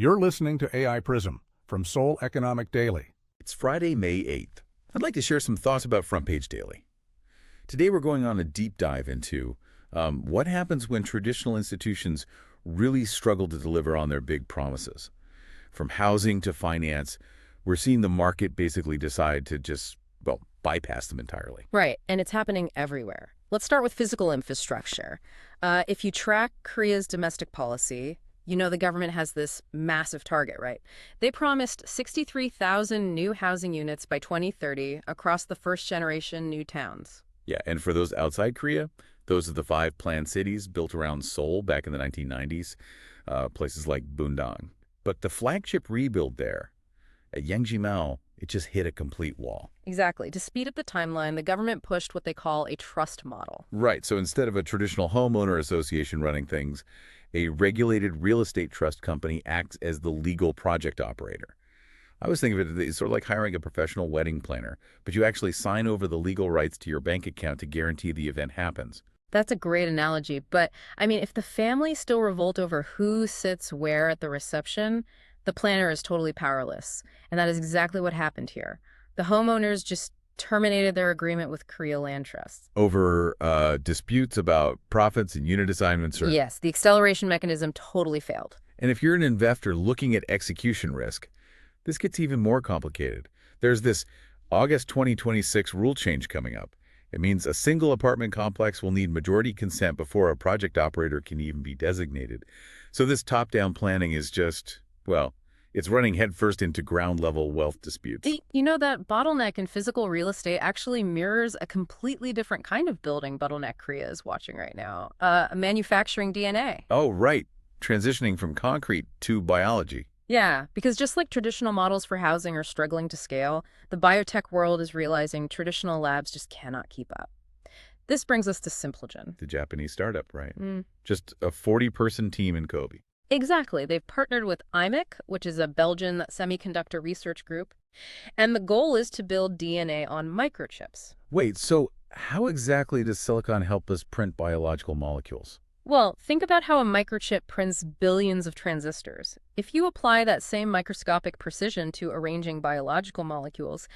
You're listening to AI Prism from Seoul Economic Daily. It's Friday, May 8th. I'd like to share some thoughts about Front Page Daily. Today we're going on a deep dive into what happens when traditional institutions really struggle to deliver on their big promises. From housing to finance, we're seeing the market basically decide to just, well, bypass them entirely. Right, and it's happening everywhere. Let's start with physical infrastructure. If you track Korea's domestic policy, you know the government has this massive target, right? They promised 63,000 new housing units by 2030 across the first-generation new towns. Yeah, and for those outside Korea, those are the 5 planned cities built around Seoul back in the 1990s, places like Bundang. But the flagship rebuild there, at Yangjimao, it just hit a complete wall. Exactly. To speed up the timeline, the government pushed what they call a trust model. Right, so instead of a traditional homeowner association running things, a regulated real estate trust company acts as the legal project operator. I was thinking of it as sort of like hiring a professional wedding planner, but you actually sign over the legal rights to your bank account to guarantee the event happens. That's a great analogy, but I mean, if the families still revolt over who sits where at the reception, the planner is totally powerless. And that is exactly what happened here. The homeowners just terminated their agreement with Korea Land Trust. Over disputes about profits and unit assignments? Yes, the acceleration mechanism totally failed. And if you're an investor looking at execution risk, this gets even more complicated. There's this August 2026 rule change coming up. It means a single apartment complex will need majority consent before a project operator can even be designated. So this top-down planning is just, well, it's running headfirst into ground-level wealth disputes. You know, that bottleneck in physical real estate actually mirrors a completely different kind of building bottleneck Korea is watching right now, manufacturing DNA. Oh, right. Transitioning from concrete to biology. Yeah, because just like traditional models for housing are struggling to scale, the biotech world is realizing traditional labs just cannot keep up. This brings us to Simplogen. The Japanese startup, right? Just a 40-person team in Kobe. Exactly. They've partnered with IMEC, which is a Belgian semiconductor research group, and the goal is to build DNA on microchips. Wait, so how exactly does silicon help us print biological molecules? Well, think about how a microchip prints billions of transistors. If you apply that same microscopic precision to arranging biological molecules,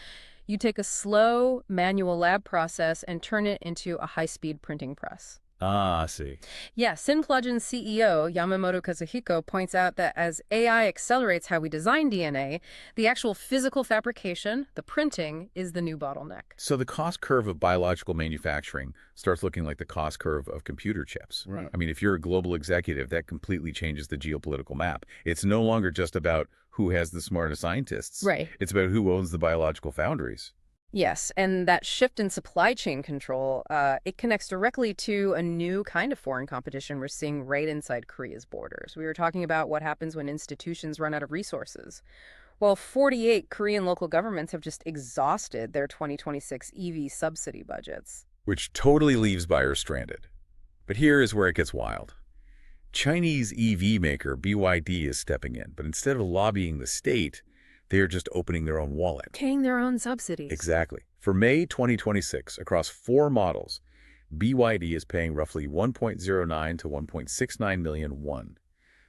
you take a slow, manual lab process and turn it into a high-speed printing press. Ah, I see. Yeah, Simplogen's CEO, Yamamoto Kazuhiko, points out that as AI accelerates how we design DNA, the actual physical fabrication, the printing, is the new bottleneck. So the cost curve of biological manufacturing starts looking like the cost curve of computer chips. Right. I mean, if you're a global executive, that completely changes the geopolitical map. It's no longer just about who has the smartest scientists. Right. It's about who owns the biological foundries. Yes, and that shift in supply chain control, it connects directly to a new kind of foreign competition we're seeing right inside Korea's borders. We were talking about what happens when institutions run out of resources. Well, 48 Korean local governments have just exhausted their 2026 EV subsidy budgets. Which totally leaves buyers stranded. But here is where it gets wild. Chinese EV maker BYD is stepping in, but instead of lobbying the state, they are just opening their own wallet. Paying their own subsidies. Exactly. For May 2026, across 4 models, BYD is paying roughly 1.09 to 1.69 million won.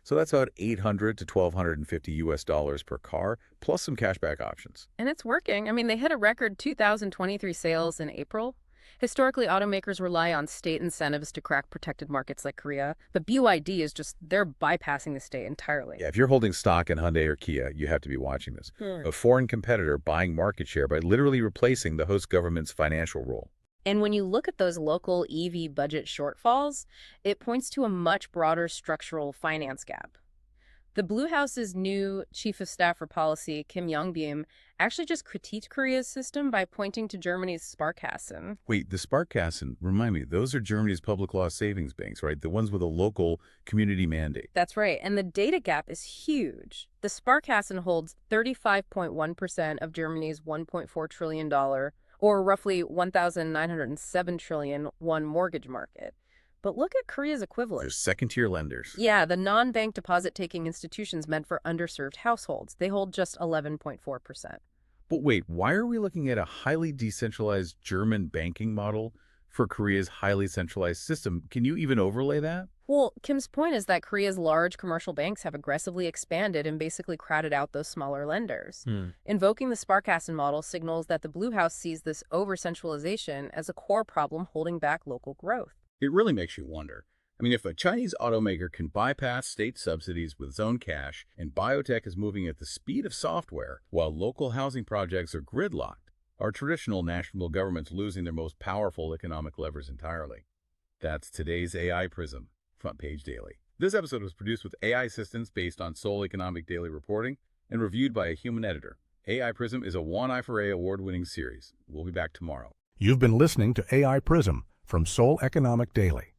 So that's about $800 to $1,250 per car, plus some cashback options. And it's working. I mean, they hit a record 2023 sales in April. Historically, automakers rely on state incentives to crack protected markets like Korea, but BYD is just, they're bypassing the state entirely. Yeah, if you're holding stock in Hyundai or Kia, you have to be watching this. A foreign competitor buying market share by literally replacing the host government's financial role. And when you look at those local EV budget shortfalls, it points to a much broader structural finance gap. The Blue House's new Chief of Staff for Policy, Kim Young-beom, actually just critiqued Korea's system by pointing to Germany's Sparkassen. Wait, the Sparkassen, remind me, those are Germany's public law savings banks, right? The ones with a local community mandate. That's right, and the data gap is huge. The Sparkassen holds 35.1% of Germany's $1.4 trillion, or roughly 1,907 trillion won mortgage market. But look at Korea's equivalent. There's second-tier lenders. Yeah, the non-bank deposit-taking institutions meant for underserved households. They hold just 11.4%. But wait, why are we looking at a highly decentralized German banking model for Korea's highly centralized system. Can you even overlay that? Well, Kim's point is that Korea's large commercial banks have aggressively expanded and basically crowded out those smaller lenders. Invoking the Sparkassen model signals that the Blue House sees this over-centralization as a core problem holding back local growth. It really makes you wonder. I mean, if a Chinese automaker can bypass state subsidies with its own cash, and biotech is moving at the speed of software, while local housing projects are gridlocked, are traditional national governments losing their most powerful economic levers entirely? That's today's AI Prism, Front Page Daily. This episode was produced with AI assistance based on Seoul Economic Daily reporting and reviewed by a human editor. AI Prism is a One Eye for A award-winning series. We'll be back tomorrow. You've been listening to AI Prism from Seoul Economic Daily.